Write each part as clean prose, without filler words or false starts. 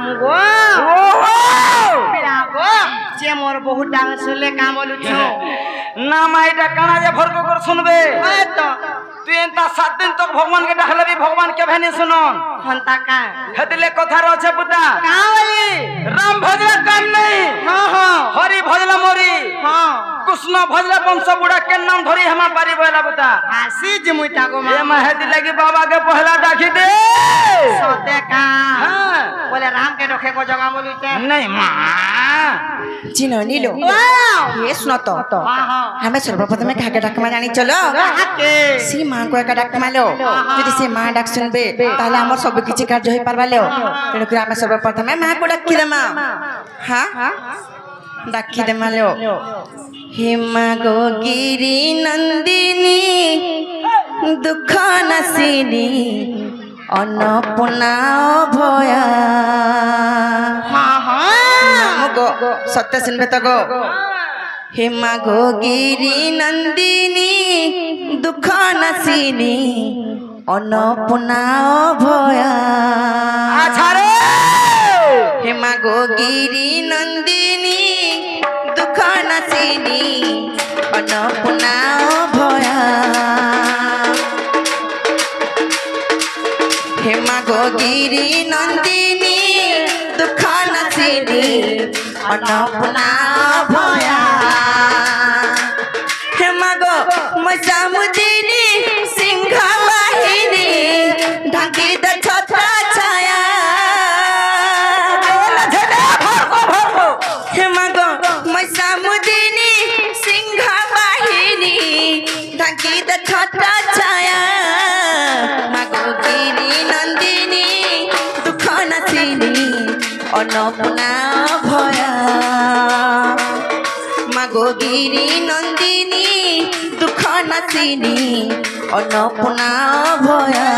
মামগো পিলাগো যে মোর বহুত ডাঙ শুনলে কাম বলুছো না মা এটা কানা যে ভরক করে শুনবে তো তুই এন্তা 7 দিন তক ভগবান কে ডাকলে भी भगवान के भनी सुनन হন্তা কা হেদিলে কথা রছে পুতা কা বলি राम भजला काम नहीं हां हां हरि भजला मोरी हां कृष्ण भजला वंश बुढ़ा के नाम धरी हम बारी बोला बुता हासी जे मुइता गो ए मा हेदिले की बाबा के पहला डाकी दे सोते का हां बोले राम के डोखे को जगह बोलुते नहीं मां चिनो नीलो ये सुनो तो हां हां हमें सर्वप्रथम काके डाकमा जानी चलो हाके सी मां को एका डाकमा लो যদি সে মা ডাক শুনবে তাহলে আমার সব কিছু কাজ হই পারবা লো তেণু করে আমি সর্বপ্রথম মা को ডাকি দেমা हां ডাকি দেমা লো হে মা গো গিরি নন্দিনী দুঃখ নাসিনী अन्नपूर्णा भया हां हां नाम गो सत्य सुनबे तो गो हे मा गो गिरी नंदिनी दुख नासिनी अन्नपूर्णा भया अच्छा रे हे मा गो गिरी नंदिनी दुख नासिनी अन्नपूर्णा भया हे मा गो गिरी नंदिनी दुख नासिनी अन्नपूर्णा भया हे मा गो मसामुदिनी सिंह वाहिनी ढाकी द छत्रा छाया हे मा गो मसामुदिनी सिंह वाहिनी ढाकी द छत्रा छाया मा गो गिरी नंदिनी दुख नासिनी अन्नपूर्णा भया मा गो गिरी नंदिनी दुख नासिनी अन्नपूर्णा भया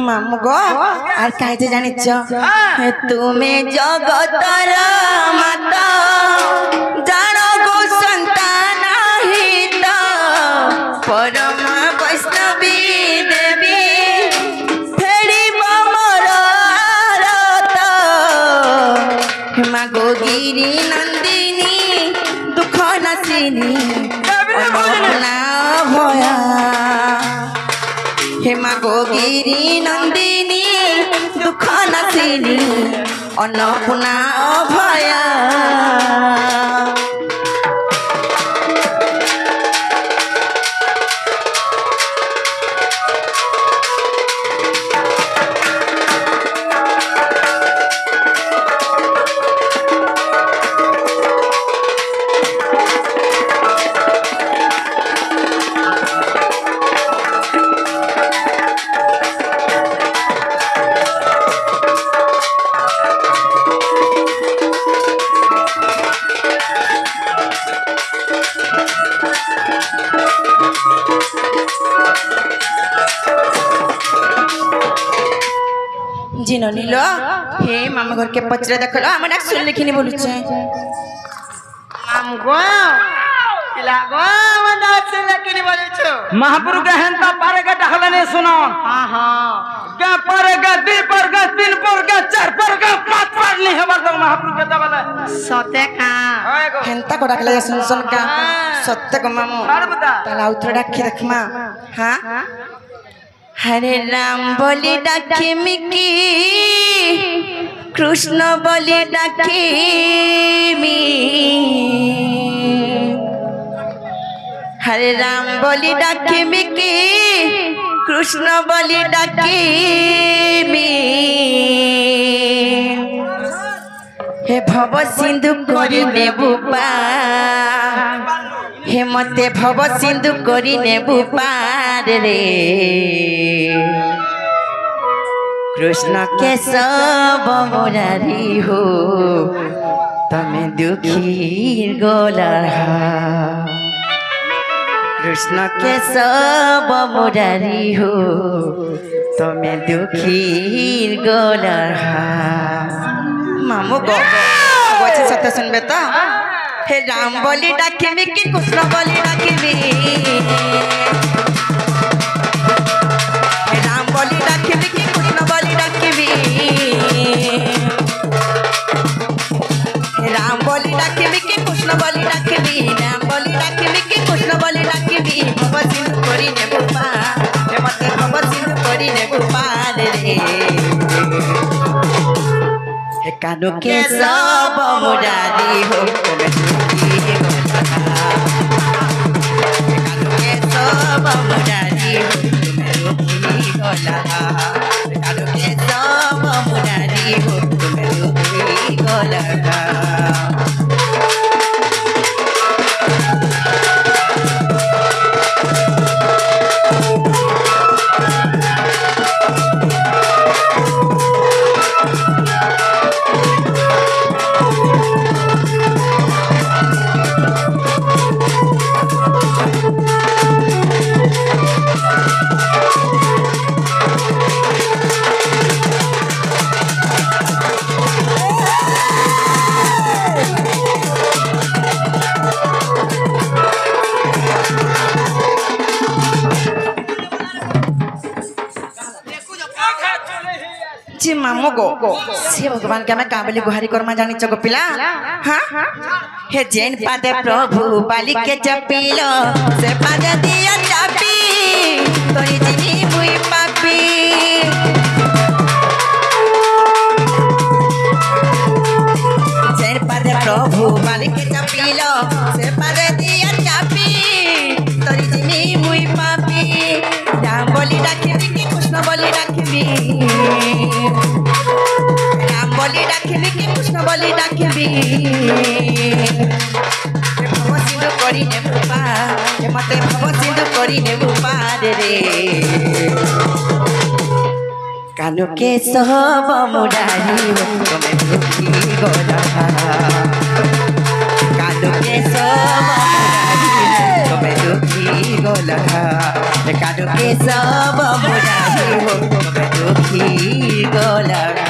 मामू गो আর কাইতে জানিছ তুমি জগতর মাতা জানো গো সন্তান হিত পরম বৈষ্ণবী দেবী ফেরিব মোর রত মা গো গিরি নন্দিনী দুঃখ নাসিনী अन्नपूर्णा भया हे मा गो गिरी नंदिनी दुख नासिनी अन्नपूर्णा भया जिनो नीलो हे मामा घर के पचरा देखलो हम डाक सुन लिखिनी बोलुछे मामगो पिलागो वंदा सुनले किनी बोलुछो महापुरु के हेंता पारे के डाकले ने सुनो हां हां के पारे के 2 पर के 3 पर के 4 पर के 5 पर नहीं हमार तो महापुरु के दबले सोते का हेंता को डाकले सुन सुन का सत्य को मामू बता ताला उतर डाकी देखमा हां हरे राम बोली डाके मिकी कृष्ण बोली डाके मी हरे राम बोली डाके मिकी कृष्ण बोली डाके मी हे भव सिंधु करी नेबु पार हे मते भव सिंधु करी नेबु पार रे कृष्ण केशव मुरारी हो तमे दुखी गोलहा कृष्ण केशव मुरारी हो तमे दुखी गोलहा मामू गो अच्छे सत्य सुनबे तो हे राम बोली डाकिबी कि कृष्ण बोली डाकिबी हे राम बोली डाकिबी कि कृष्ण बोली डाकिबी हे राम बोली डाकिबी कि कृष्ण बोली डाकिबी राम बोली डाकिबी कि कृष्ण बोली डाकिबी भव सिंधु करी ने बुपा हे मते भव सिंधु करी ने बुपा रे हे कानो के सब मुरारी हो तमे दुखी गोलहा हे कानो के सब मुरारी हो तमे दुखी गोलहा हे कानो के सब मुरारी हो तमे दुखी गोलहा जी मामू गो से भगवान के मैं काबली गुहारी करमा जानी चगो पिला हां हे जैन पादे प्रभु बाली के चपीलो से पादे दिया चापी तोरी जिनी मुई पापी जैन पादे प्रभु बाली के चपीलो से पादे दिया चापी तोरी जिनी मुई पापी राम बोली डाकिबी कि कृष्ण बोली डाकिबी राम बोली डाकिबी कि कृष्ण बोली डाकिबी भव सिंधु करी ने बुपा हे मते भव सिंधु करी ने बुपा रे कानो के सब मुरारी हो तमे दुखी गोलहा कानो के सब मुरारी हो तमे दुखी गोलहा कानो के सब मुरारी हो तमे दुखी गोलहा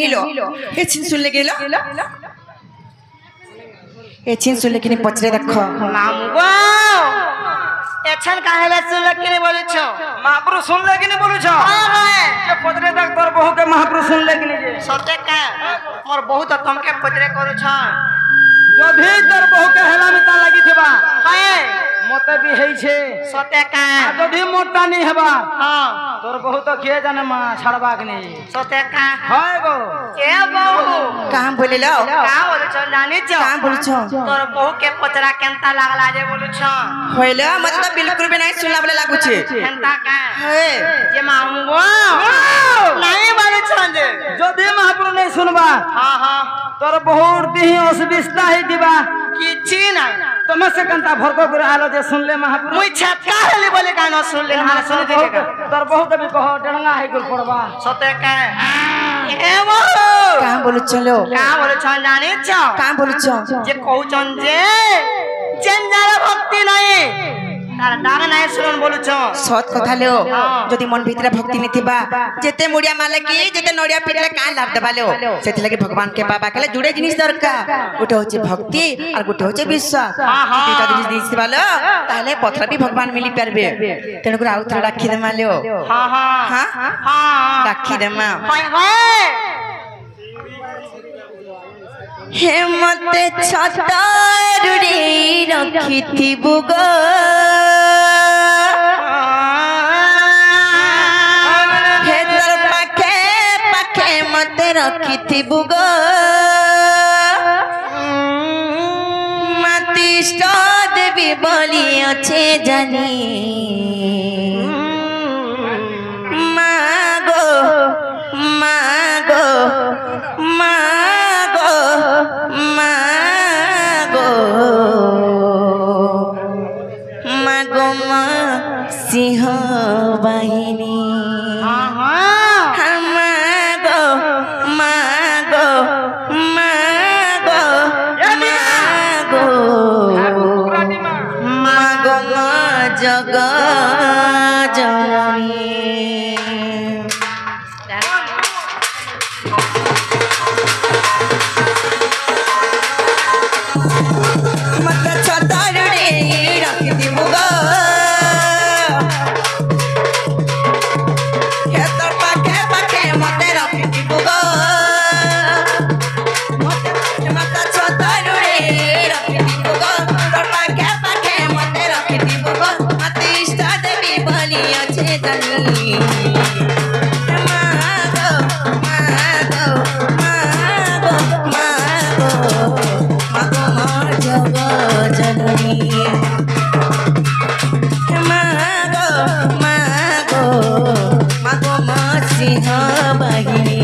नीलो ये छिन सुन ले गेलो ये छिन सुन ले किने पचरे रखो मामू गो एछन काहेला सुन ले किने बोलु छ महाप्रभु सुन ले किने बोलु छ हां के पदरे तक तोर बहु के महाप्रभु सुन ले किने जे सते का मोर बहुत तुमके पचरे करू छ जो भी तोर बहु के हेला में ता लागि थबा हां मते भी हेई छे सते का जो भी मोटा नहीं हेबा हां तोर बहुत के जाने मा छड़बा के नहीं सते का हाय गो ए बहु काम बोले लो का बोलु छ जानि छ काम बोलु छ तोर बहु के पचरा केनता लागला जे बोलु छ होइले मत तो बिल्कुल भी नहीं सुनला बोले लागु छे केनता का हे जे मामू गो नहीं बोलु छ जे जो भी महाप्रभु नहीं सुनबा हां हां तोर बहुत दी असबिस्ता ही दिबा किछि नहीं तमे से कंता भरको गुर आलो जे सुन ले महाप्रभु मुई छटका हेली बोले का न सुन ले हमरा सुन दे का तोर बहुत भी कहो डंगा है गुर पड़बा सते का ए वो काम बोलु चलो का बोलु छ जानि छ काम बोलु छ जे कहू छन जे जंजारा भक्ति नहीं তার ডানে নাই শুনুন বলুছ সৎ কথা লো যদি মন ভিতরে ভক্তি নিথিবা যেতে মুড়িয়া মালে কি যেতে নড়িয়া পিটলে কাঁ লাভ দেবা লো সেতি লাগি ভগবান কে পাবা কলে জুড়ে জিনিস দরকার গোটে হচ্ছে ভক্তি আর গোটে হচ্ছে বিশ্বাস দুইটা জিনিস দিছিবা লো তাহলে পথরা বি ভগবান মিলি পারবে তেণু করে আউ থরা রাখি দেমা লো হ্যাঁ হ্যাঁ হ্যাঁ রাখি দেমা হয় হয় হে মতে ছতরুড়ি রখিথিবু গো হে তোর পাখে পাখে মতে রখিথিবু গো মাতিষ্ঠ দেবী বলি আছে জানি মাগো মাগো মাগো মাগো মাগো মা সিংহ বাহিনী মাগো মাগো মাগো মাগো মাগো মা জগ জননী মতে ছতরুড়ি রখিথিবু গো হে তোর পাখে পাখে মতে রখিথিবু গো মতে ছতরুড়ি রখিথিবু গো তোর পাখে পাখে মতে রখিথিবু গো মতে ইষ্ট দেবী বলি আছে জানি মাগো মাগো মাগো মাগো মাগো মা জগ জননী মাগো মাগো মাগো মা সিংহ বাহিনী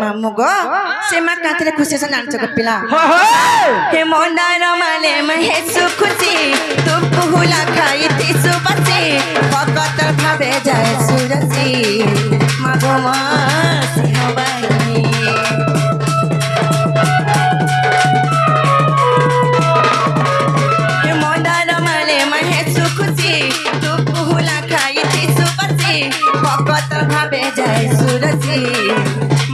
मामू गो से माँ कातरे खुशी से नाच गपिला हे मोंडार माले महे सुखुची तू पुहुला खाई थी सुबसी भगत भावे जाए सुरसी मागो माँ सिंह बाई हे मोंडार माले महे सुखुची तू पुहुला खाई थी सुबसी भगत भावे जाए सुरसी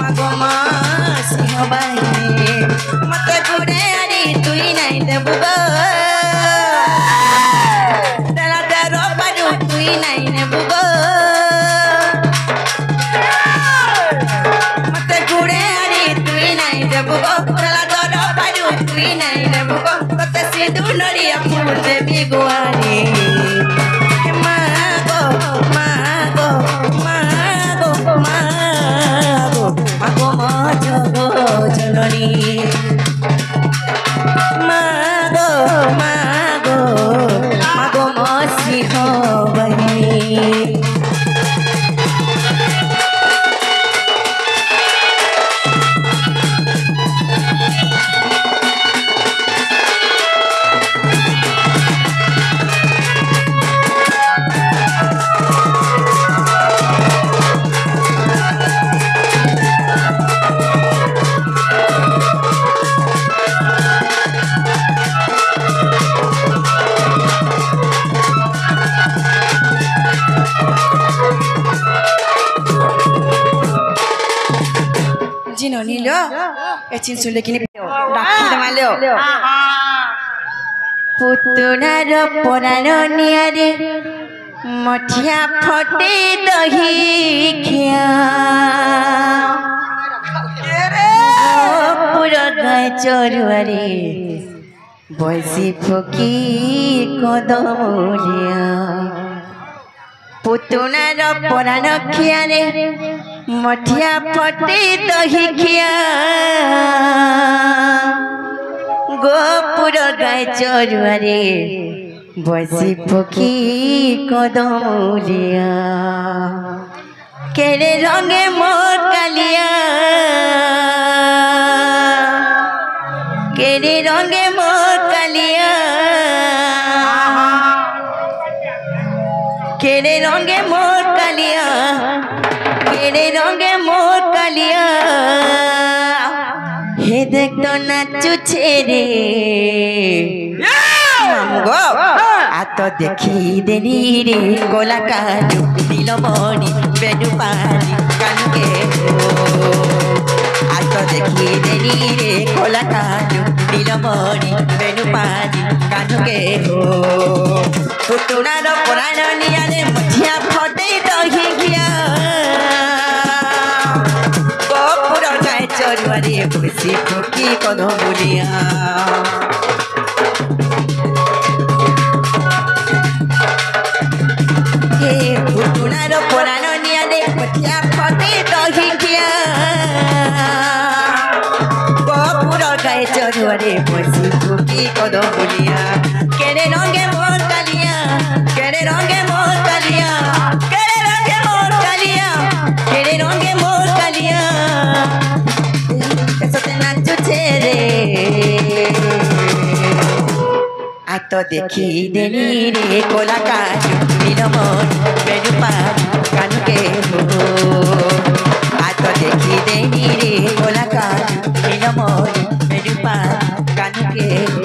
मागो माँ सिंह बाहिनी मते गुड़े अरी तुई नहीं देबु गो तेरा तेरो बाजू तुई नहीं नेबु गो मते गुड़े अरी तुई नहीं देबु गो तेरा तेरो बाजू तुई नहीं नेबु गो तते सिंधु नड़िया फूल देबी गुआनी मागो मागो मागो मागो मागो मा जग जननी मागो मागो मागो मा सिंह बाहिनी जिनोनी लो एचिन सुले किनी राखी दमालो पुतुनार पराण नियारे मठिया फटे दही खिया पूरा गाय चरुआरे बसी फकी कदमुलिया पुतुनार पराण खियारे मठिया फटे दही खिया গোপুর গায়ে চড়ুয়ারে বসি পক্ষী কদমলিয়া কেড়ে রঙে মোর কালিয়া কেড়ে রঙে মোর কালিয়া কেড়ে রঙে মোর কালিয়া কেড়ে রঙে মোর কালিয়া হে দেখতো নাচুছে রে গো আত দেখি দেনি রে গোলা কাজু দিল মনি বেনু পানি কানুকে আত দেখি দেনি রে গোলা কাজু দিল মনি বেনু পানি কানুকে হো পুতুনার পুরাণ নিয়ারে মঠিয়া ফটে দহি গিয়া গোপুর গায়ে চড়ুয়ারে বসি ফকি কদমলিয়া পুতুনার পুরাণ নিয়ারে মঠিয়া ফটে দহি গিয়া গোপুর গায়ে চড়ুয়ারে বসি ফকি কদমলিয়া কেড়ে রঙে মোর কালিয়া কেড়ে রঙে মোর কালিয়া কেড়ে রঙে মোর কালিয়া কেড়ে রঙে মোর কালিয়া এসতে নাচুছে রে আত দেখি দেনি রে কোলা কাজু দিল মন বেনু পানি কানুকে হো আত দেখি দেনি রে কোলা কাজু দিল মন বেনু পানি কানুকে হো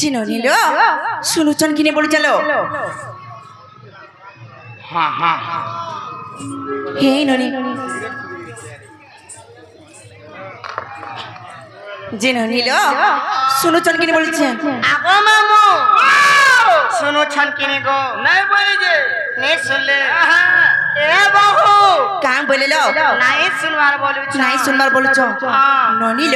চিনো নিল শুনুচন কিনে বলে চলো হে ননি চিনো নিল শুনুচন কিনে বলছে আগো মামু শুনো ছন কিনে গো নাই বলি যে নে শুনলে এ বহু কাম বলিলো নাই শুনবার বলুছ নাই শুনবার বলছ ননিল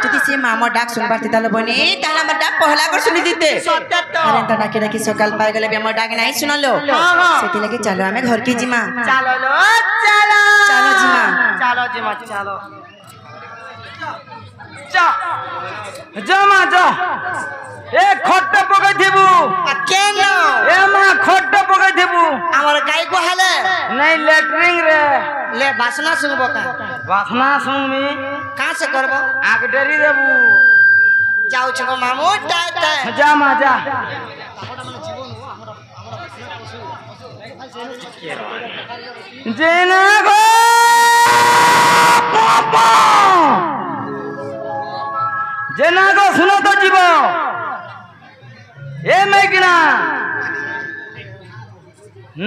যদি সে মামা ডাক শুনবার তাহলে বনে তাহলে আমার ডাক পহলা করে শুনি দিতে সত্য তো আরে তো ডাকে ডাকি সকাল পাই গেলে আমার ডাক নাই শুনলো সেটি লাগে চলো আমি ঘর কি জিমা চলো লো চলো চলো জিমা চলো জিমা চলো জমা যা এ খট্টা পকাই থিবু কেন এ মা খট্টা পকাই থিবু আমার গাই কো হালে নাই লেটরিং রে ले बासना सुनबो का বাসনা শুনবি कहां से करबो আগ ডেরি দেবু जाऊ छगो मामू टाय टाय জামা যা জেনা গো পাপা জেনা গো শুনো তো জীব এ মেঘনা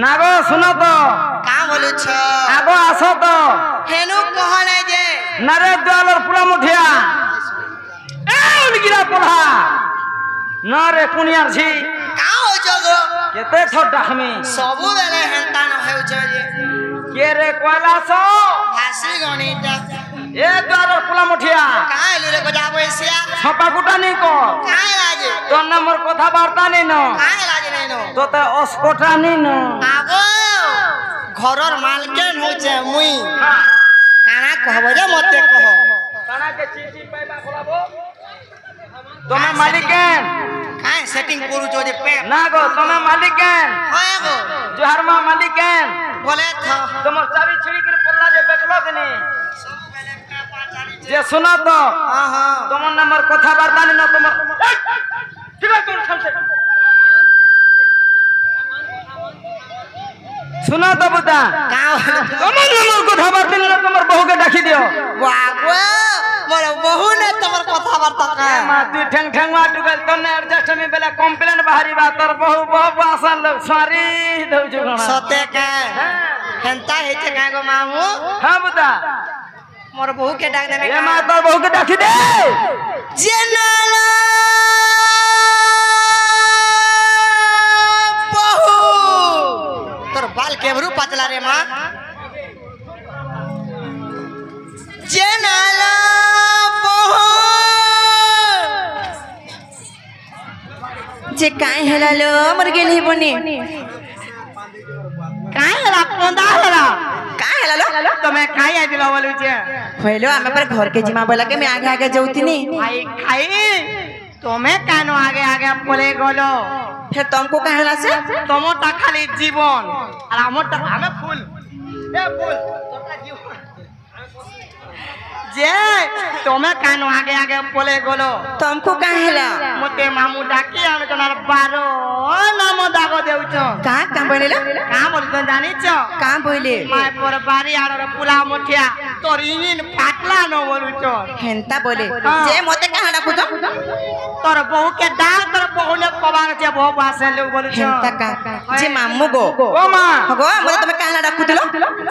না গো শুনো তো का बोलु छ আগো আসো তো हेनु कह নাই जे নারে দোয়ালর পুরা মুঠিয়া এ উনগিরা পড়া নারে কুনিয়ার ছি का हो जगो কেতে ঠট ডাকমি सबु बेले हेंता न हेउ छ जे কে রে কয়লাস फासी गणिता এ দোয়ালর পুরা মুঠিয়া का एलु रे को जाबो एसिया ছপা কুটা নি ক का लागे তোর নম্বর কথা বার্তা নি ন का लागे नै नो তোতে অস্পটা নি ন आगो घरर मालकिन हो छ मुई काना कहबो जे मते कह কানা কে চিঠি পাইবা খলাবো তুমি মালিকেন का सेटिंग करू छ जे पे না গো তুমি মালিকেন হয় গো জোহার মা মালিকেন बोले था তোমার চাবি ছিড়ি করে পড়লা যে বেকলো দিনি सबु बेले का पाचारी যে শোনা তো हां हां তোমার নম্বর কথা বার্তা নি না তোমার ঠিক আছে তোর সামনে শোনা তো বুতা का তোমার নম্বর কথা বার্তা নি না তোমার বহুকে ডাকি দিও वागो मोर बहु ने तमर कथा खबर तक माती ठेंग ठेंग मा टुगल तने एडजस्ट में बेला कंप्लेन बाहरी बा तोर बहु बहु आसन लोग सॉरी दउ जुगणा सते का हेंता हेचे का गो मामू हां बता मोर बहू के डाक देने ए मा तोर बहु के डाकी दे जेनाला बहू तोर बाल केवरू पतला रे मां जेनाला बहू जे काहे हेला लो मर गेली बनी काहे हला कोंदा हला काहे हेला लो तुम्हें खाई आ दिला बोलू छे होइलो आमे पर घर के जिमा बोला के मैं आगे आगे जाउतिनी भाई खाई तुम्हें कानो आगे आगे बोले गोलो फिर तुमको काहे हेला से तमोटा खाली जीवन আর আমরটা আমি ফুল এ ফুল তোটা জীবন যে তুমি কানো আগে আগে বলে গলো तुमको काहे हेला মতে মামু ডাকি আমি তোমার 12 নাম দাগো দেউছ का बोलेला কা বলি তো জানিছ का बोले মাই পর বাড়ি আড়র পুলা মুঠিয়া তোর ইঞ্জিন ফাটলা ন বলুছ हेंता बोले जे मते काहे डाकु तो তোর বহুকে ডাক তোর বহুলে কবার যে বহু বাসে লোক বলুছ हेंता का जे मामू गो ओ मा हगो मते तुमे काहे डाकु दिलो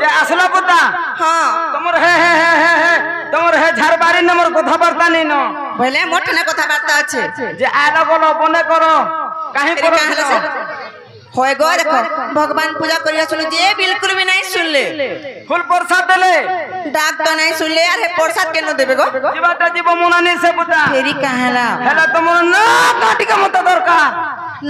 जे असला बुद्धा हां तमर हे तमर हे झारबारी नंबर কথা বার্তা নেই ন बोले मोठने কথা বার্তা আছে যে আলো বলো বনে করো কাहे तेरे করো काहे हेला से होय गो देखो भगवान पूजा करिया सुन जे बिल्कुल भी नहीं सुन ले फुल प्रसाद देले डाक तो नहीं सुन ले अरे प्रसाद केनो देबे गो जीवाटा जीव मनानी से बुद्धा फेरी काहेला हेला तमर ना काटिका मत दरकार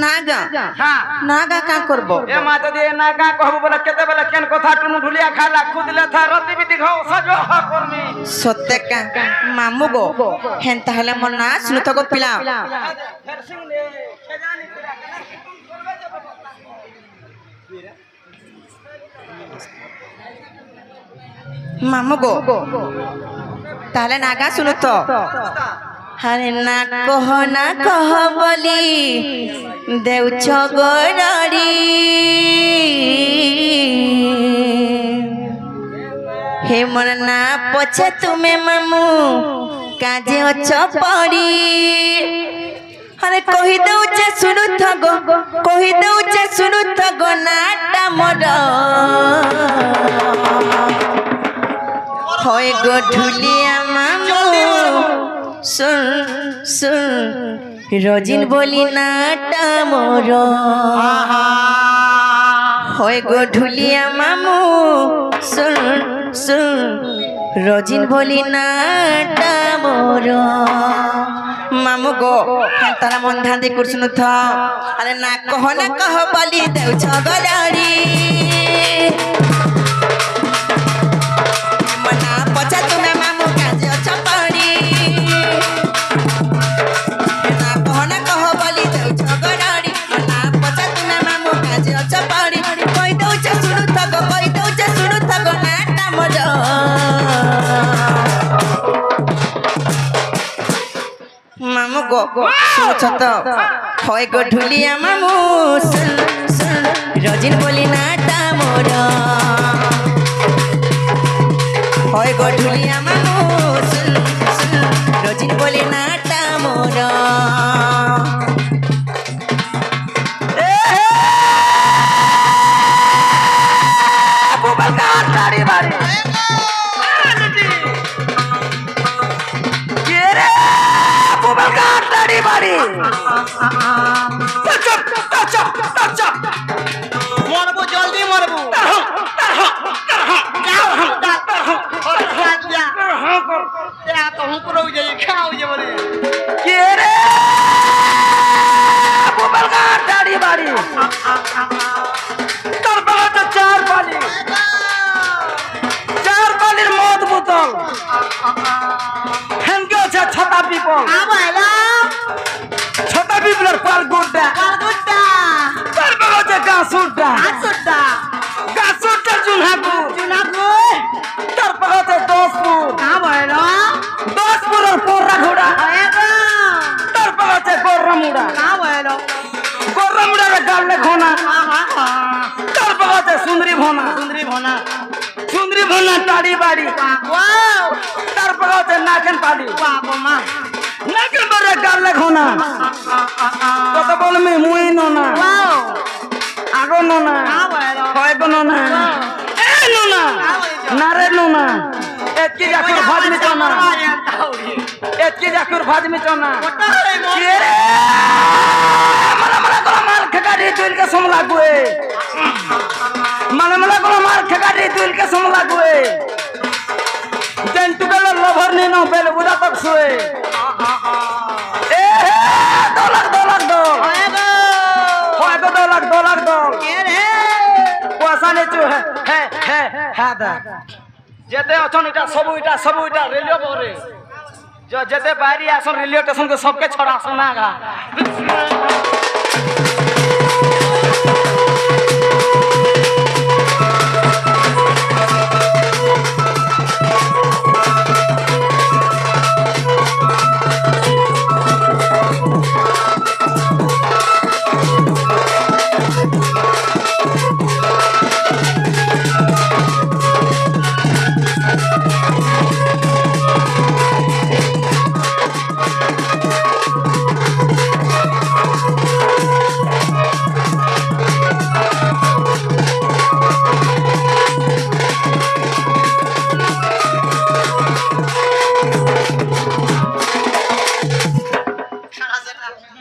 नागा हां नागा का करबो ए माता दे ना का कहबो बोला केते बेला केन कथा टुनु ढुलिया खाला खुदले था रति बिति घाव सजो करमी सत्य का मामू गो हेंता हेला मन ना सुनु तो गो पिला मामू गो ताले नागा सुनु तो हरे ना कह बोली देउ छगरड़ी हे मन ना पछे तुम्हें मामू काजे अछ पड़ी अरे कहि दउ जे सुनु थगो कहि दउ जे सुनु थगो नाटा मोर होय गो ढुलिया मामू सुन सुन रोजिन बोली नाटा मोर होय गो ढुलिया मामू सुन सुन रोजिन बोली नाटा मोर मामू गो तारा मन ध्यान दे कर सुनु था अरे ना कह बोली देउ छगलाड़ी मना पछा तुम्हें मामू काजे अछ पड़ी ना कह बोली देउ छगलाड़ी मना पछा तुम्हें मामू काजे अछ पड़ी कहि दउ छ सुनु थगो कहि दउ छ सुनु थगो नाटा मोर मामू गो सुनो तो होय गो ढुलिया मामू सुन सुन रोजिन बोली नाटा मोर होय गो ढुलिया मामू सुन सुन रोजिन बोली नाटा मोर बारी बारी बारी मरबू जल्दी मरबू तो हम करो जे खाओ जे बोले के रे बोबल का दाढ़ी बारी तर बहुत चार पाली मौत बोतल हेंगे छे छोटा पीपल आबेला छोटा पीपलर पर गुड्डा तर बहुत गासुड्डा जुनागु तर बहुत दोस्तपुर आबेला दोस्तपुर और पोरा घोड़ा तर बहुत गोरमुड़ा आबेला गोरमुड़ा रे गाले खोना तर बहुत सुंदरी भोना टाड़ी बाड़ी वाओ तर बहुत नाचन पाली बाबा मां না কে বরে গাল লেখো না কত বলমি মুই ননা আগো ননা হয় গো ননা এ ননা না রে ননা এতকি জাকুর ভাজ মি চনা এতকি জাকুর ভাজ মি চনা কে রে মালা মালা করে মাল খেকাড়ি তুইল কে সম লাগুয়ে মালা মালা করে মাল খেকাড়ি তুইল কে সম লাগুয়ে দেন তুগল লভর নি ন বেল বুদা তক শুয়ে এ দলাক দলাক দল হয় গো দলাক দল পয়সা নেচু হ্যাঁ দা যেতে অছন এটা সবু এটা রেলওয়ে বরে যেতে বাইরে আসন রেলওয়ে স্টেশন के सबके छोड़ा सुनागा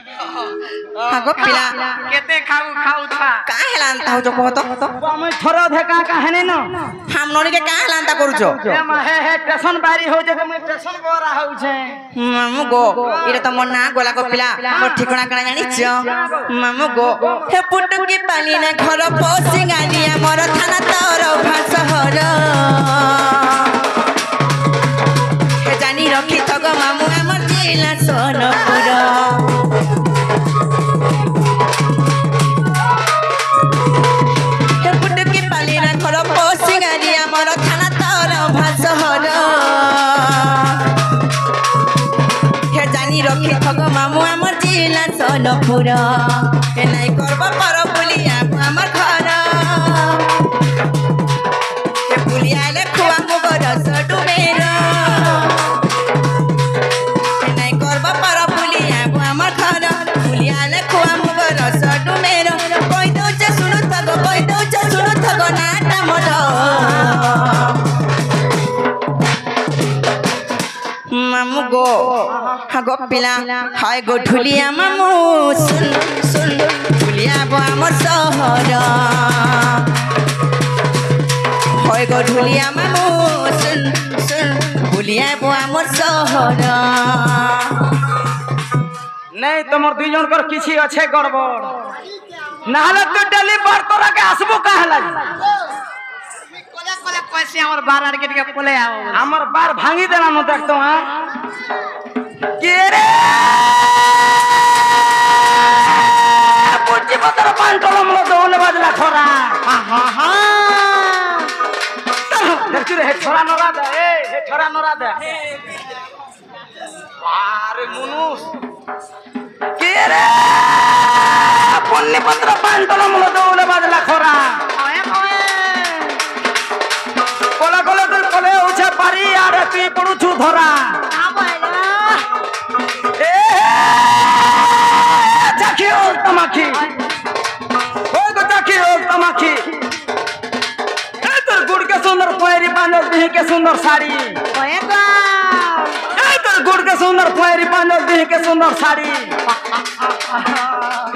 हागो पिला केते खाऊ था का हेलांता हो जो कहतो हम थोड़ा धका कहने न हम नोनी के का हेलांता करू जो हे स्टेशन बारी हो जे हम स्टेशन बोरा हो छे मामू गो इरे तो मोर ना गोला को पिला मोर ठिकाना कना जानि छ मामू गो हे पुटुकी पानी ना घर पोसिंगानिया मोर थाना तोर भाष हर हे जानी रखी तो गो मामू हमर जिला सोनपुर रखी थग मामू आमर जिला सोनपुर ए नाई करब पर बुलिया आमर घर ए बुलिया ले खुआ मुगर सडु मेर ए नाई करब पर बुलिया आमर घर बुलिया ले खुआ मुगर सडु मेर कोइ दउछ सुनु थग नाटा मोर मामू गो हागो पिला हाय गो ढुलिया मामू सुन ढुलिया बो आमर सहर हाय गो ढुलिया मामू सुन ढुलिया बो आमर सहर नहीं तमर दुई जन कर किछि अच्छे गड़बड़ नाहले तो डेली बार तोरा के आसबो कहला कोले पैसे हमर बार आर के कोले आओ हमर बार भांगी देना न देखतो हां के रे पुच्ची पतर पांटल हमरो दोने बाजला छोरा हा देखु रे हे छोरा नरा दे हे छोरा नरा दे अरे मुनुस के रे पुन्नी पत्र पांटल हमरो दोने बाजला छोरा कोला कोला तो कोले उछे पारी आर पी पडु छु धरा ए चाखियो तमाखी हो गो चाखियो तमाखी ए तोर गुड़ के सुंदर पैरी बांधल दिह के सुंदर साड़ी ओएगा ए तोर गुड़ के सुंदर पैरी बांधल दिह के सुंदर साड़ी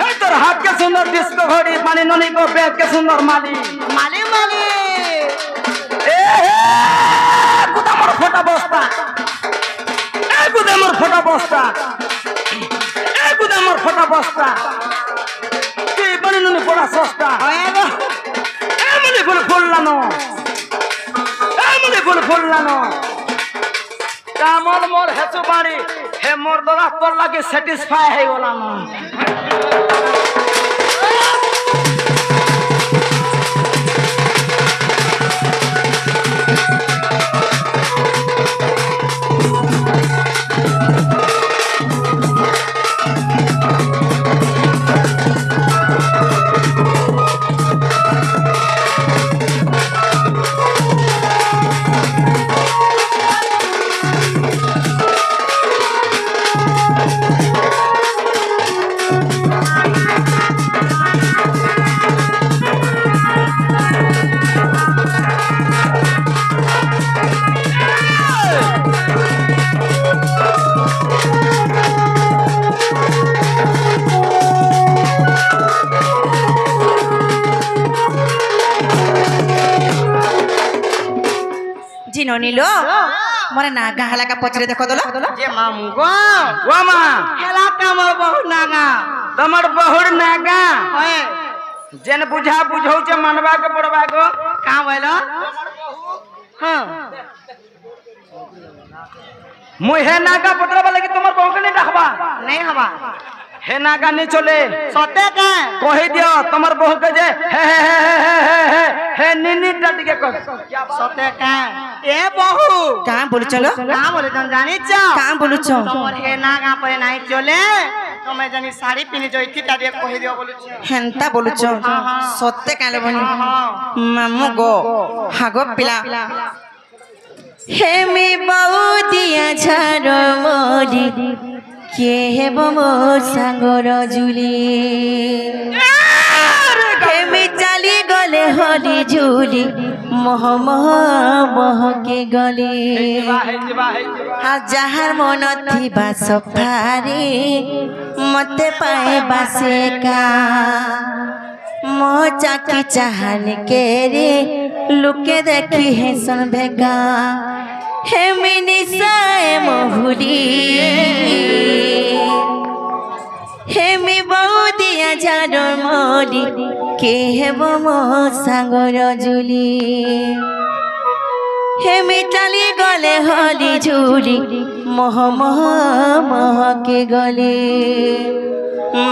ए तोर हाथ के सुंदर डिस्को घड़ी पानी ननी को बैग के सुंदर माली गुदामर फोटा बस्ता गुदामर फोटा बस्ता के बनी नुनी बड़ा सस्ता मुझे फुल लानो कामल मोर हेतु बाड़ी हे मोर दरा तोर लागे सैटिस्फाई है वाला न জিনো নিলো মরে না গা হালাকা পচরে দেখো দলো যে মামু গো ও মা হেলা কামর বহু নাগা তোমার বহুর নাগা হয় যেন বুঝা বুঝৌছে মানবা के पड़वा को का बोलो हां मुहे नागा पटरा वाले की तुम्हार बहु के नहीं रखबा नहीं हवा हे नागा नहीं चले सते का कहि दियो तुम्हार बहु के जे हे निनी टट के कर सते का ए बहु का बोलु चलो का बोले तुम जानी छ का बोलु छ तोर हे नागा पर नहीं चले তুমি জানি শাড়ি পিনি যাই কিটা দিয়ে কই দিও বলছি হেনতা बोलु छ सत्य काले बनी मामू गो हागो पिला हेमी बहु दिया झार मोरी के हेब मो सागर जुली हेमी चाली गले होली झुली मोह मोह मोह के गली जहार मन थिबा सफारी मते पाए बासे का मो चाकी चाहन के रे लुके देखी है सन भेगा हे मिनी साए मोहुरी हे मी बहु दिया झाड़ मोरी के हेब मो सागर जुली हे मिटाली गले होली झूली मोह मोह मोह के गले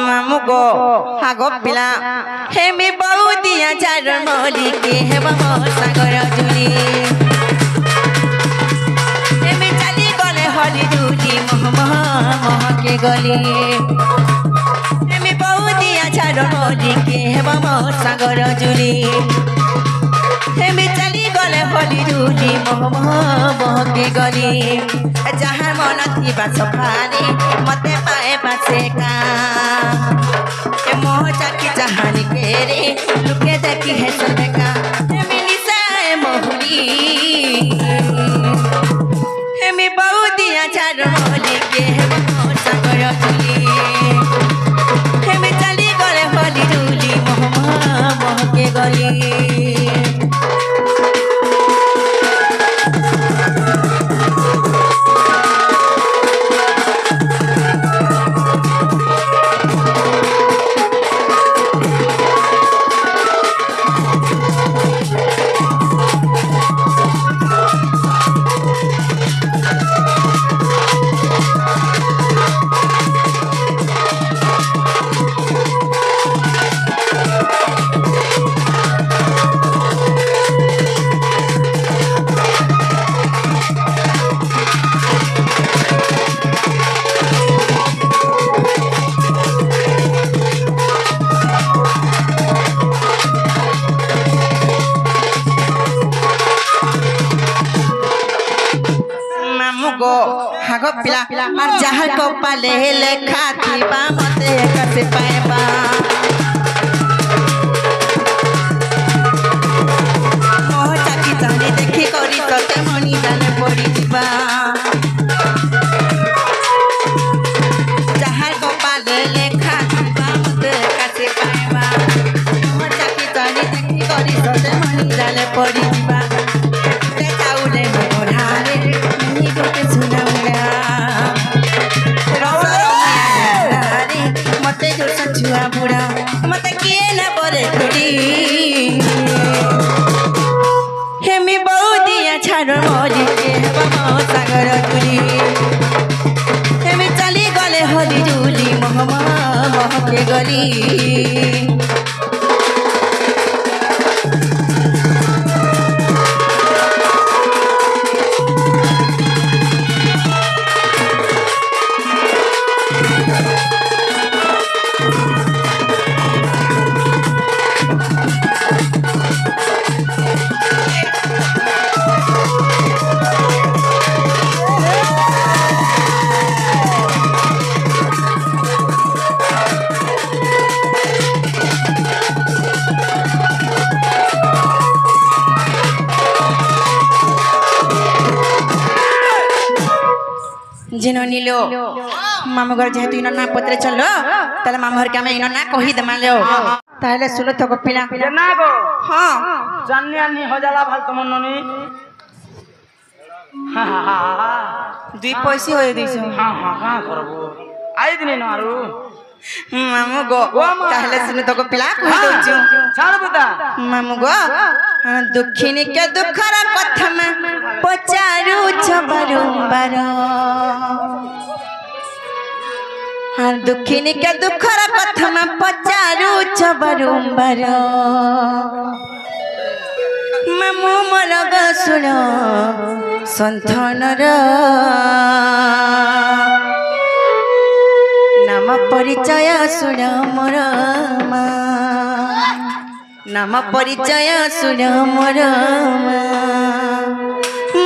मामू गो हागो पिला हे मी बहु दिया झाड़ मोरी के हेब मो सागर जुली हे मिटाली गले होली झूली मोह मोह मोह के गले हे मी बहु दिया झाड़ मोरी के हेब मो सागर जुली हेमी चली गले होली झूली मोह मोह मोह के गली जहाँ मन थिबा सफारी मते पाए बासे का ए मोह चाकी चाहानी के रे लुके देखी है सबका हेमी निसाए मोहरी हेमी बहु दिया झाड़ मोली के हेब मोह सागर जुली हेमी चली गले होली झूली मोह मोह मोह के गली हागो पिला और जहर को पाले लेखा थीबा मते कसे पाएबा मोह चाकी चांदी देखी करी तते मनी जाने पड़ी दिबा जहर को पाले लेखा थीबा मते कसे पाएबा मोह चाकी चांदी देखी करी तते मनी जाने पड़ी दिबा ते चाउले मोढ़ारे नी गोटे सुना मते जो छुआ बुढ़ा मते किए ना बरे तुरी हेमी बहु दिया झाड़ मोरी के हेब मो सागर जुली हेमी चली गले होली झूली मोह मोह मोह के गली जेनो नीलो मामू घर जेहेतु इनो ना पत्रे चलो ताले मामू घर के हमें इनो ना कही दे मालो ताले सुनो तो पिला ये ना गो हाँ जानिया नी हो जाला भाल तुम ननी हाँ हाँ हाँ दुई पैसे हो दिस हाँ हाँ हाँ करबो आई दिने न आरु मामू गो ताले सुनो तो पिला कही दउछु छाड़ बुदा मामू गो दुखिनी के दुखरा कथा में पचारू छबरुंबर हाँ दुखिनी के दुखरा कथा में पचारू छबरुंबर मामू मोर गो सुनो संथनर नाम परिचय सुन मोर नाम परिचय सुन मोर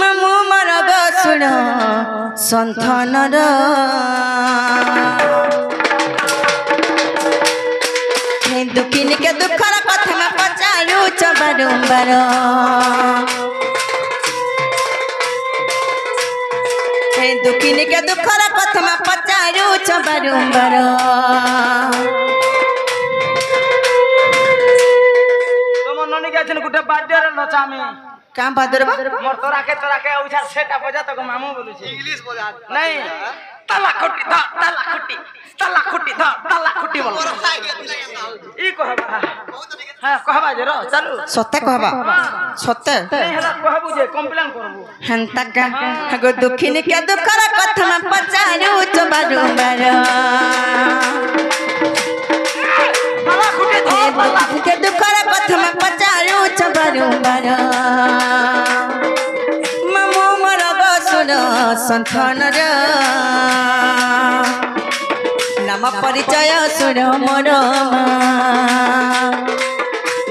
मामू मोर गो सुन संथनर दुखिनी के दुखर कथा में पचारू चबरुंबर दुखिनी के दुखर कथा में पचारू चबरुंबर तुम ननी गयछन गुटे बाड्डे रे नचा में काम बादरबा मोर तोरा के उछा सेटा बजा तो मामू बोलु छी इंग्लिश बजा नहीं तला खुटी बोल ई कहबा हां कहबा जे रो चलू सत्य कहबा सत्य नहीं हला कहबू जे कंप्लेन करबू हंता का गो दुखिनी के दुखर कथा में पचारू चबरुंबर तला खुटी दुखिनी के दुखर कथा में पचारू चबरुंबर मामू मोर गो सुन संथनर नाम परिचय सुन मोर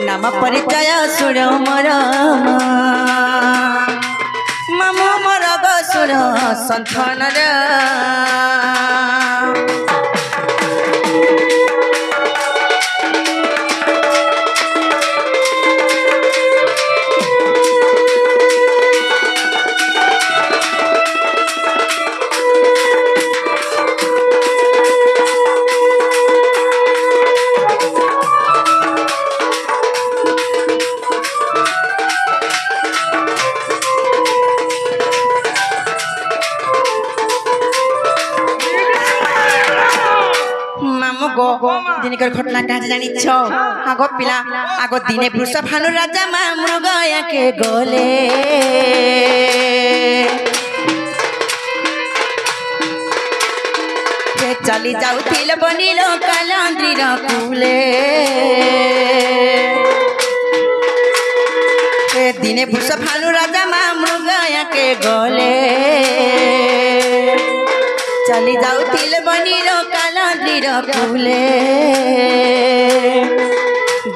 नाम परिचय सुन मोर मामू मोर गो सुन संथनर दिनकर घटना कहाँ जानी छो आगो पिला आगो दिने पुरुष भानु राजा माँ मृगया के गोले चली जाउथिल बनिलो कालांद्रीर कुले दिने पुरुष भानु राजा माँ मृगया के गोले चली जाउथिल बनिलो कालांद्रीर कुले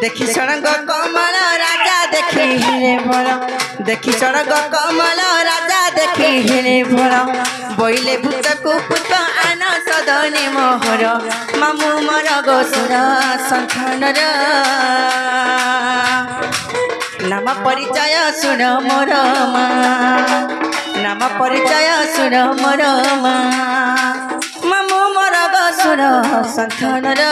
देखी सड़क कमल राजा देखी हिरे भर देखी सड़क कमल राजा देखी हिरे भर बोइले भूत कुपुत आन सदने मोहर मामू मोर गोसुर संथनर नाम परिचय सुन मोर नाम परिचय सुन मोर मामू मोर गोसुर संथनर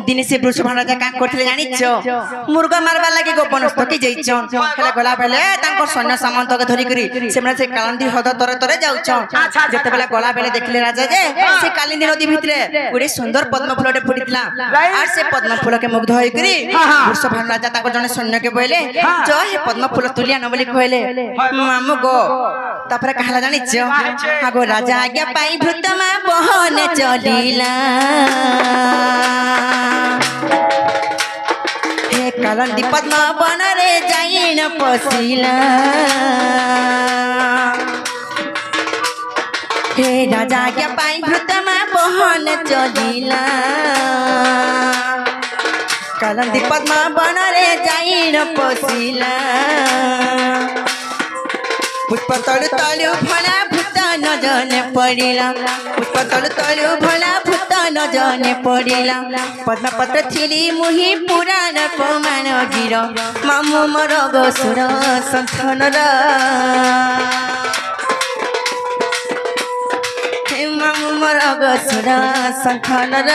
दिने से पुरुष महाराजा का करथिले जानिछ मुर्गा मारबा लागि गोपनस्थ की जइछन हेले गला बेले तांको सैन्य सामंत के धरि करी सेमरा से कालिंदी हद तरे तरे जाउछन जते बेला गला बेले देखले राजा जे से कालिंदी नदी भितरे गुडे सुंदर पद्म फुलटे फुटितला आर से पद्म फुल के मुग्ध होई करी पुरुष महाराजा तांको जने सैन्य के बोले जो हे पद्म फुल तुलिया न बोली कहले मामू गो तापरे कहला जानिछ आगो राजा आज्ञा पाई भृतमा बहन चलीला हे कालिंदी पद्म वन रे जाइन पसिला हे राजा के पाई भृतमा बहन चलिला कलंदी पद्मा बनरे जाइन पसिला पुष्प तलु तलु भला भूत न जने पड़िला पुष्प तलु तलु भला भूत न जने पड़िला पद्मपत्र थिली मुहि पुराण पमान गिर मामु मोर गोसुर संथनर हे मामु मोर गोसुर संथनर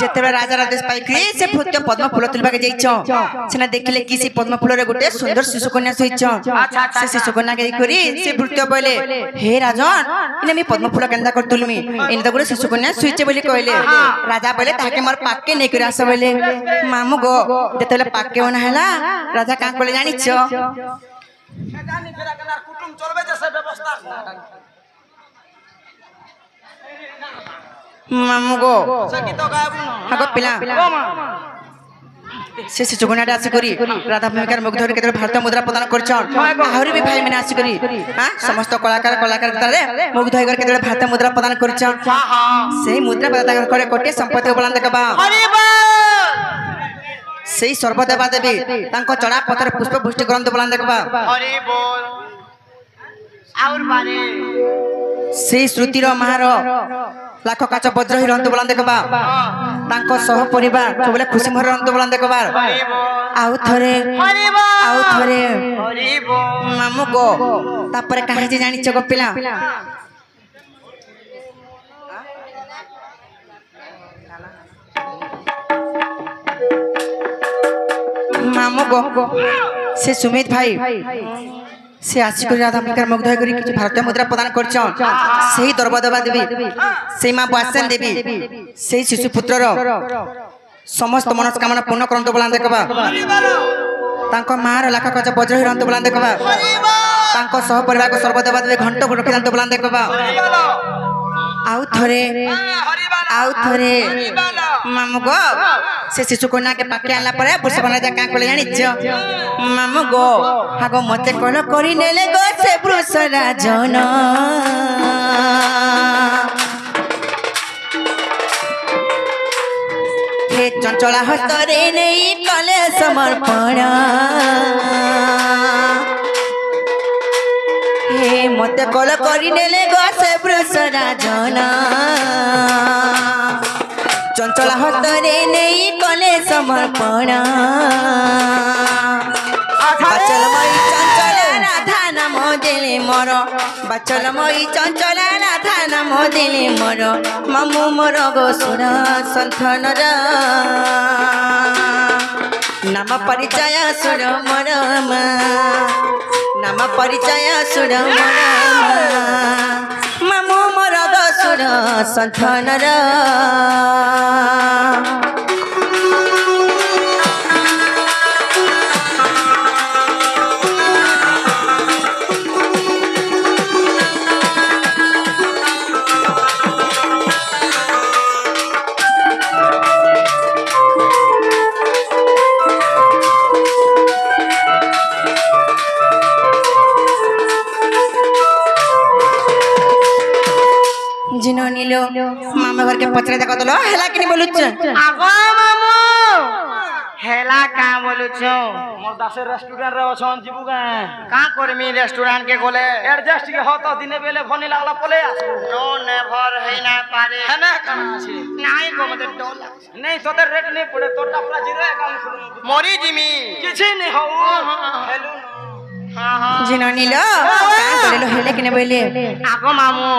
जेतेबे राजा राजेश पाइकरी से भूत पद्म फूल तुलबा के जाइछो सेना देखले कि से पद्म फूल रे गुटे सुंदर शिशु कन्या सहिछो से शिशु कन्या के करी से भूत बोले हे राजन इने मी पद्म फूल केंदा कर तुलमी इन त गुटे शिशु कन्या सुइछे बोली कहले राजा बोले ताके मोर पाके नै कर आस बोले मामू गो जेतेले पाके ओना हला राजा का कोले जानिछो जानी फेरा कनार कुटुम चलबे जे से व्यवस्था मामू गो सकी तो गाबु हागो पिला से सुगुणाटा आसी करी राधा भूमिकार मुग्ध धरि केते भारत मुद्रा प्रदान करछन आहुरी भी भाई मैंने आसी करी हां समस्त कलाकार तारे मुग्ध होई केते भारत मुद्रा प्रदान करछन सेही मुद्रा प्रदान करे कोटे संपत्ति उपलब्ध देखबा हरि बोल सेही सर्वदेवा देवी तांको चढ़ा पत्र पुष्प पुष्टि ग्रंथ उपलब्ध देखबा हरि बोल और बारे सेही श्रुतिर महार लाख काच वज्र ही रंत बुलान देखबा तांको सह परिवार सबले खुशी मोर रंत बुलान देखबा आउ थरे मामू गो तापर काहे जे जानि छ गपिला मामू गो से सुमित भाई से आसिक राधा भूमिकार मुग्ध होई किछ भारतीय मुद्रा प्रदान करछन सेही दरबदबा देवी सेही मां वासन देवी सेही शिशु पुत्रर समस्त मनस्कामना पूर्ण करंत बोला देखबा तांको मार लाख कच वज्र हिरंत बोला देखबा तांको सह परिवार को सर्वदेवा देवी घंट को रखिदंत बोला देखबा आउ थरे मामू गो से शिशु कन्या के पाके आला परे पुरुष बना जा का कोले जानि छ मामू गो हागो मते कोन करी नेले गो से पुरुष राजन हे चंचला हस्तरे नहीं कले समर्पण हे मते कोल करी नेले गो से पुरुष राजन चंचला हस्तरे नहीं कले समर्पण बचलमयी चंचला राधा नाम देले मोर बचलमयी चंचला राधा नाम देले मोर मामू मोर गोसुर संथनर नाम परिचय सुर मोर नाम परिचय सुर मोर मामू मोर गोसुर संथनर जिनो नीलो मामा घर के पचरे देखो दलो हेला कि बोलुछ आगो मामू हेला का बोलुछ मोर दासे रेस्टोरेंट रे अछन जीबु का करमी रेस्टोरेंट के खोले एडजस्ट के हो तो दिने बेले भनी लागला पले आसु नो नेवर है ना पारे है ना कना छी नाही गो मते डोल नहीं तो रेट नहीं पड़े तोटा अपना जीरो अकाउंट मोरी जिमी किछि नहीं हो हेलो जिनो नीलो का करलो हेले कि बोले आगो मामू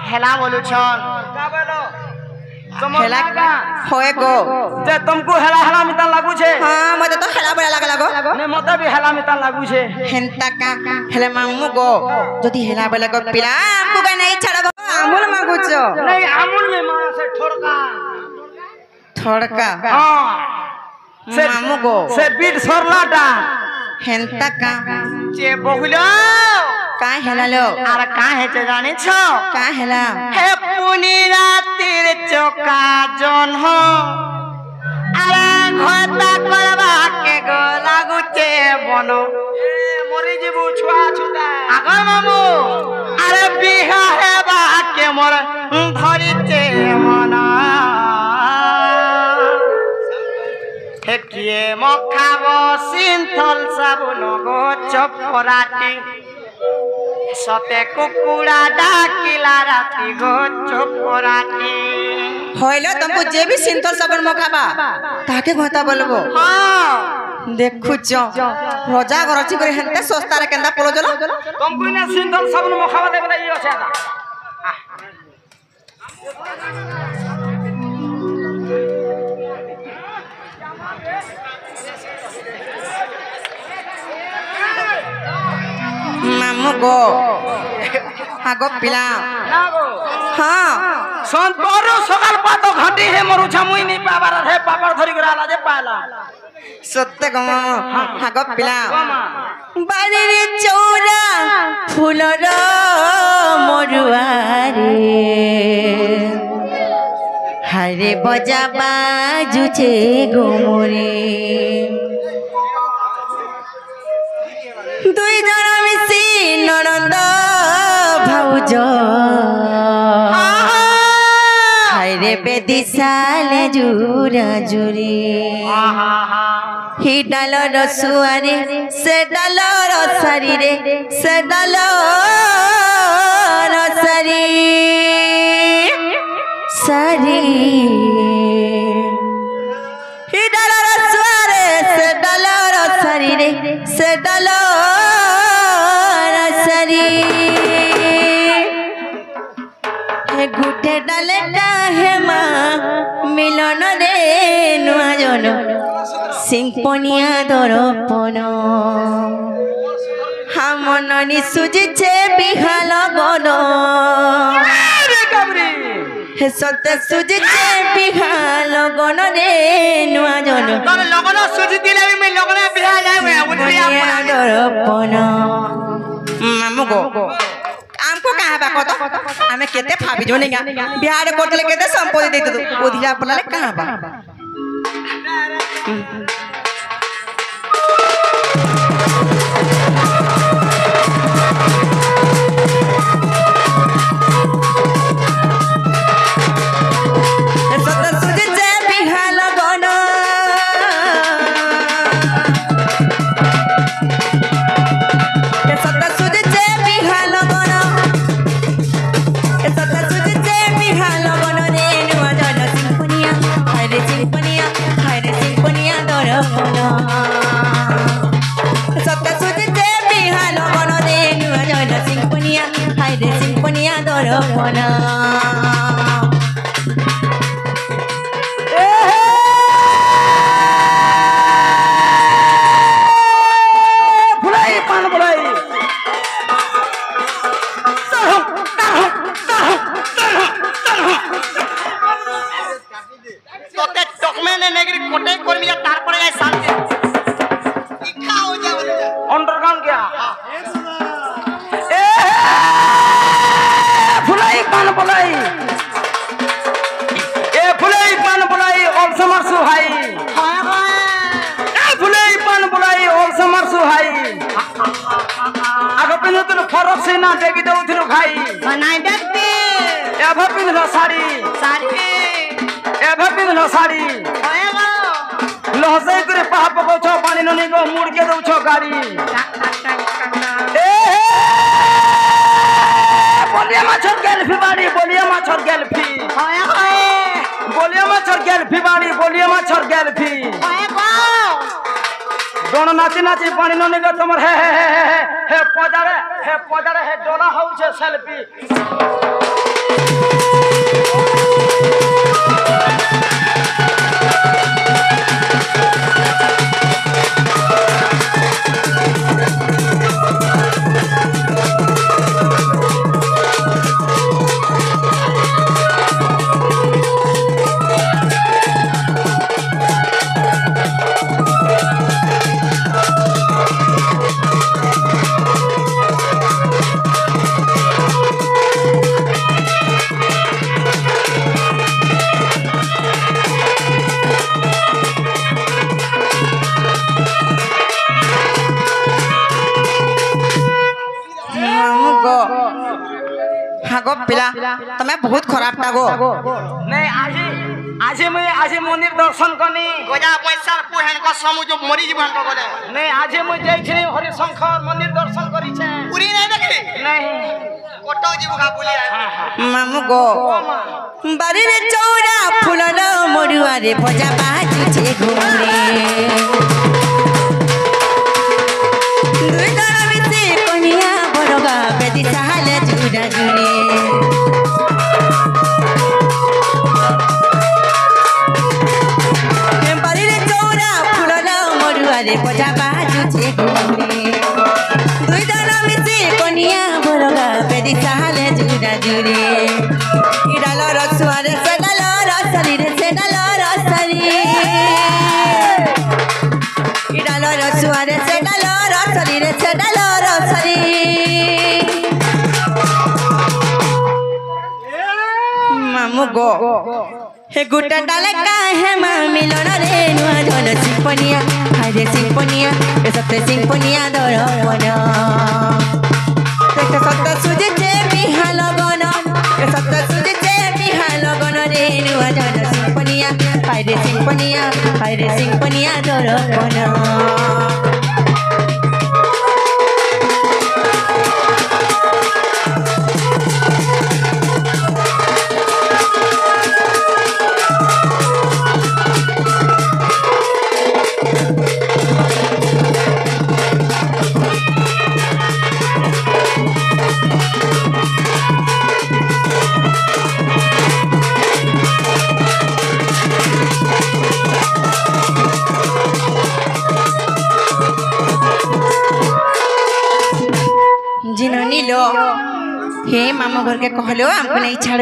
हेला बोलुछन का बोलो हेला होए गो जे तुमको हेला हेला मिता लागू छे हां मते तो हेला बड़ा लागो ने मते भी हेला मिता लागू छे हेंता का हेले मामू गो जदी हेला बड़ा गो पिला हमको का नहीं छड़बो अमूल मांगू छो नहीं अमूल में मां से ठोड़का हां से मामू गो से बीट सरलाटा हेंता का जे बहुलो का हेला लो अरे का है जे जाने छो का हेला हे पुनी रातिर चोका जन हो अरे घटा करबा के गो लागुचे बनो मरी जीबू छुआ छुदा आगर मामू अरे बिहा हेबा के मोर धरिचे मना हे किए मखाबो सिंथल साबुन गो चपराटी सते कुकुड़ा डाकिला राती गो चपराटी होइलो तुमको जे भी सिंथल सबन मखाबा ताके घोता बोलबो हां देखु छ रोजा गरची करे हेंते सस्ता रे केंदा पलो जलो तुमको ने सिंधल सबन मखावा दे बला इयो छेदा मामू गो हागो पिला ना गो हां संत बरो सकाल पातो घंटी हे मरु छमुई नहीं पाबार हे पापड़ धरी गराला जे पाला सत्य गो हागो पिला बारी रे चौरा फुलर मरुआरे हरे बजा बाजुचे गोमरे दुई जन मिसी ननंद भाउज हायरे बेदी साले जुरा जुरी हि डाल रसुआरे से डाल रसारी रे से डाल रसारी सारी हि डाल रसुआरे से डाल रसारी रे से डाल रसारी हे गुटे डालेटा हे मा मिलन रे नुआ जन सिंपनिया दरपन हामननी सुजिछे बिहाल गन रे कबरी हे सत्य सुजिछे बिहाल गन रे नुआ जन तोर लगन सुजी दिले में लगन बिहा जाए सिंपनिया दरपन मामू गो हमको कहां बा कत हमें केते फाबी जोनेगा बिहार कोटले केते संपत्ति देते तो ओधिया बोलाले कहां बा सत्तर सुजी जे बिहाल गन सत्तर सुजी जे बिहाल गन सत्तर सुजी जे बिहाल गन रे नुआ जन सिंपनिया हायरे सिंपनिया दरपन सत्तर सुजी जे बिहाल गन रे नुआ जन सिंपनिया हायरे सिंपनिया दरपन फुलाई पान फुलाई তোতে টকমে নে নেগরি কোটে করবি আর তারপরে যাই শান্তি ইচ্ছা হয়ে যাবে अंडरग्राउंड क्या ए फुलाई पान फुलाई ऑल समर सुहाई ए फुलाई पान फुलाई ऑल समर सुहाई आगे पिन तो फरक से ना देगी दो थिरो खाई बनाई देखते एभा पिन साड़ी साड़ी एभा पिन साड़ी होएगा लहसे करे पाहा पको छ पानी ननी को मुड़ के दउ छ गाड़ी ए बोलिया माछर गेलफी बाड़ी बोलिया माछर गेलफी होएगा बोलिया माछर गेलफी बाड़ी बोलिया माछर गेलफी होएगा दोनों नाची नाची पानी ननी को तुमर हे पजारे हे डोला हउ छे सेल्फी हागो पिला तमे बहुत खराब टागो नहीं आज मंदिर दर्शन करनी गजा पैसा पुहन को समझ मरी जीवन को बोले नहीं आज मुझे जाइछनी हरिशंकर मंदिर दर्शन करी छे पूरी नहीं देखी नहीं कोटो जीव का बोलिया मामू गो बारी रे चौरा फुलर मरुआ रे भजा बाजुचे घुमरे दुई दर बिसे कनिया बरगा बेदी साल जुड़ा जुरे बारी रे चौरा फुलर मरुआ रे भजा बाजुचे घुमरे दुई दर बिसे कनिया बरगा बेदी साल जुड़ा जुरे इडालो रसुआरे से डालो रसरी रे से डालो रसरी इडालो रसुआरे से डालो रसरी रे से डालो रसरी मामू गो हे गुटा डाले काहे मा मिलन रे नुआ जन सिंपनिया हाय रे सिंपनिया ए सत्ते सिंपनिया दरवन देखते सत्ते सुजे जे बिहाल गन ए सत्ते सुजे जे बिहाल गन रे नुआ जन सिंपनिया हाय रे सिंपनिया दरवन जिन्होंने लो हे मामा घर के कहलो हमको नहीं छाड़